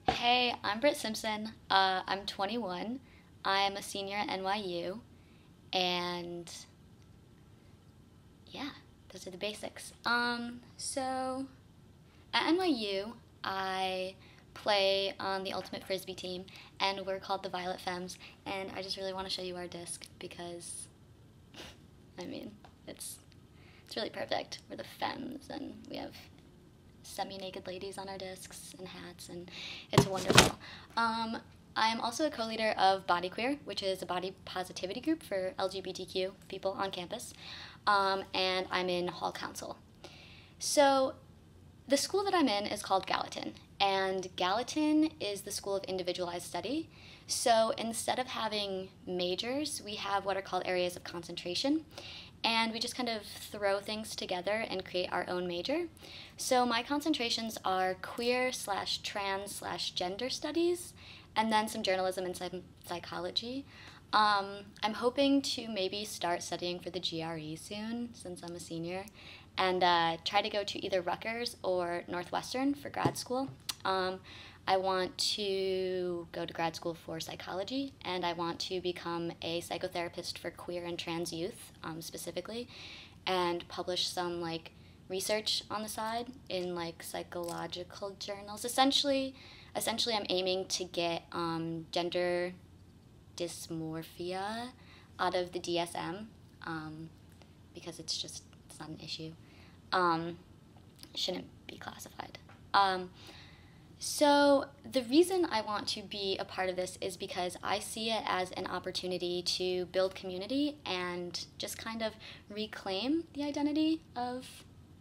Hey, I'm Britt Simpson. I'm 21. I'm a senior at NYU, and yeah, those are the basics. So at NYU, I play on the Ultimate Frisbee team, and we're called the Violet Femmes. And I just really want to show you our disc because, I mean, it's it's really perfect. We're the Femmes, and we have semi-naked ladies on our discs and hats, and it's wonderful. I am also a co-leader of Body Queer, which is a body positivity group for LGBTQ people on campus, and I'm in Hall Council. So the school that I'm in is called Gallatin, and Gallatin is the School of Individualized Study. So instead of having majors, we have what are called areas of concentration, and we just kind of throw things together and create our own major. So my concentrations are queer slash trans slash gender studies, and then some journalism and some psychology. I'm hoping to maybe start studying for the GRE soon, since I'm a senior, and try to go to either Rutgers or Northwestern for grad school. I want to go to grad school for psychology, and I want to become a psychotherapist for queer and trans youth, specifically, and publish some research on the side in psychological journals. Essentially, I'm aiming to get gender dysmorphia out of the DSM, because it's not an issue. Shouldn't be classified. So the reason I want to be a part of this is because I see it as an opportunity to build community and just kind of reclaim the identity of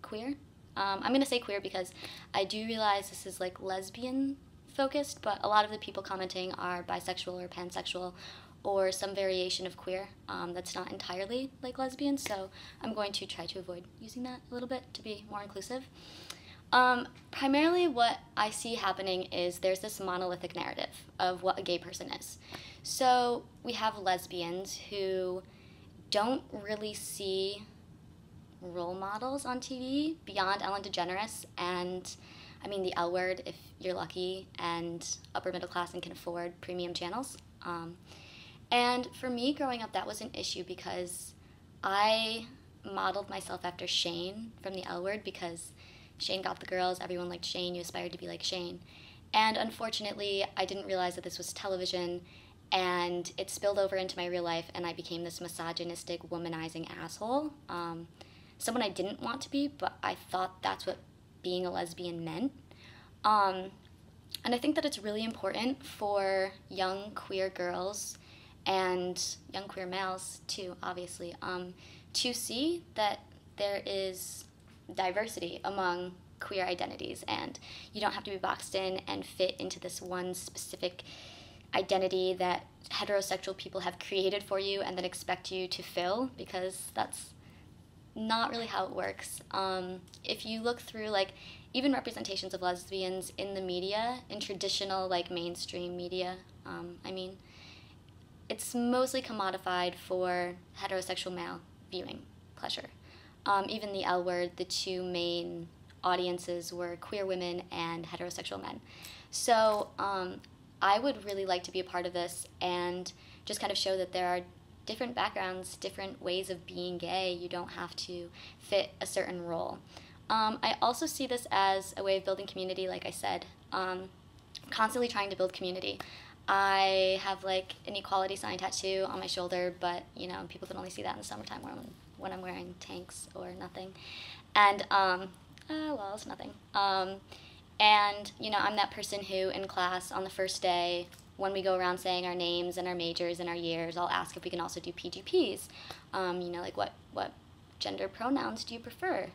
queer. I'm going to say queer because I do realize this is lesbian focused, but a lot of the people commenting are bisexual or pansexual or some variation of queer that's not entirely like lesbian, so I'm going to try to avoid using that a little bit to be more inclusive. Primarily what I see happening is there's this monolithic narrative of what a gay person is. So we have lesbians who don't really see role models on TV beyond Ellen DeGeneres and, I mean, the L Word if you're lucky and upper middle class and can afford premium channels. And for me growing up, that was an issue because I modeled myself after Shane from the L Word because Shane got the girls, everyone liked Shane, you aspired to be like Shane. And unfortunately, I didn't realize that this was television, and it spilled over into my real life, and I became this misogynistic, womanizing asshole. Someone I didn't want to be, but I thought that's what being a lesbian meant. And I think that it's really important for young queer girls and young queer males too, obviously, to see that there is diversity among queer identities, and you don't have to be boxed in and fit into this one specific identity that heterosexual people have created for you and then expect you to fill, because that's not really how it works. If you look through even representations of lesbians in the media, in traditional mainstream media, I mean, it's mostly commodified for heterosexual male viewing pleasure. Even the L Word, the two main audiences were queer women and heterosexual men. So I would really like to be a part of this and just kind of show that there are different backgrounds, different ways of being gay. You don't have to fit a certain role. I also see this as a way of building community, like I said. Constantly trying to build community. I have an equality sign tattoo on my shoulder, but people can only see that in the summertime when I'm wearing tanks or nothing. And well, it's nothing. And I'm that person who in class on the first day, when we go around saying our names and our majors and our years, I'll ask if we can also do PGPs. What gender pronouns do you prefer?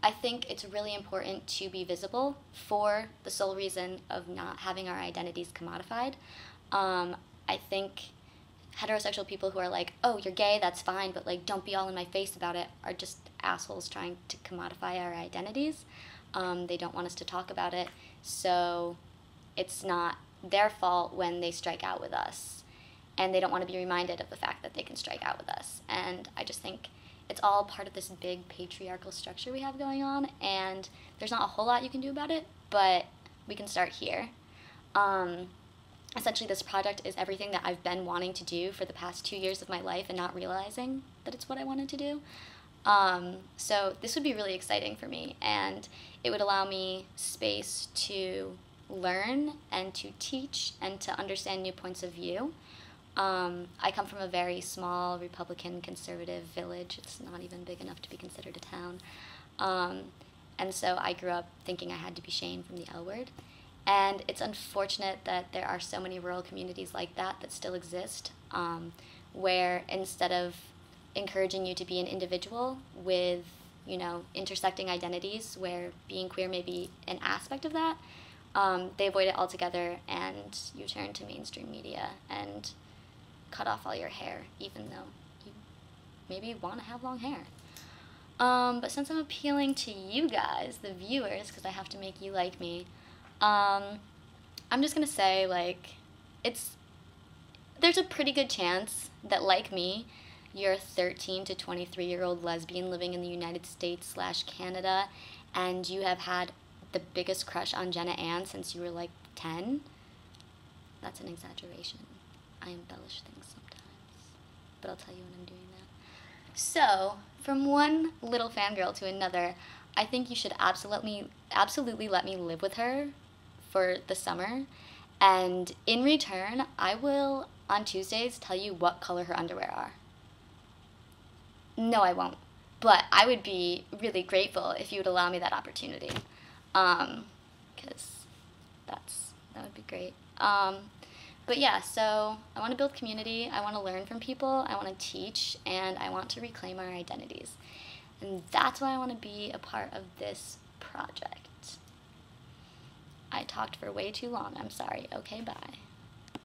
I think it's really important to be visible for the sole reason of not having our identities commodified. I think heterosexual people who are oh, you're gay, that's fine, but don't be all in my face about it, are just assholes trying to commodify our identities. They don't want us to talk about it, so it's not their fault when they strike out with us. And they don't want to be reminded of the fact that they can strike out with us. And I just think it's all part of this big patriarchal structure we have going on, and there's not a whole lot you can do about it, but we can start here. Essentially, this project is everything that I've been wanting to do for the past 2 years of my life and not realizing that it's what I wanted to do. So this would be really exciting for me, and it would allow me space to learn and to teach and to understand new points of view. I come from a very small Republican conservative village. It's not even big enough to be considered a town. And so I grew up thinking I had to be shamed from the L word. And it's unfortunate that there are so many rural communities like that that still exist, where instead of encouraging you to be an individual with, you know, intersecting identities, where being queer may be an aspect of that, they avoid it altogether, and you turn to mainstream media and cut off all your hair, even though you maybe want to have long hair. But since I'm appealing to you guys, the viewers, because I have to make you like me, I'm just gonna say, like, there's a pretty good chance that, like me, you're a 13 to 23-year-old lesbian living in the United States / Canada, and you have had the biggest crush on Jenna Ann since you were like 10. That's an exaggeration. I embellish things sometimes, but I'll tell you when I'm doing that. So, from one little fangirl to another, I think you should absolutely let me live with her for the summer, and in return, I will, on Tuesdays, tell you what color her underwear are. No, I won't, but I would be really grateful if you would allow me that opportunity, because that would be great. But yeah, so I want to build community, I want to learn from people, I want to teach, and I want to reclaim our identities. And that's why I want to be a part of this project. I talked for way too long. I'm sorry. Okay, bye.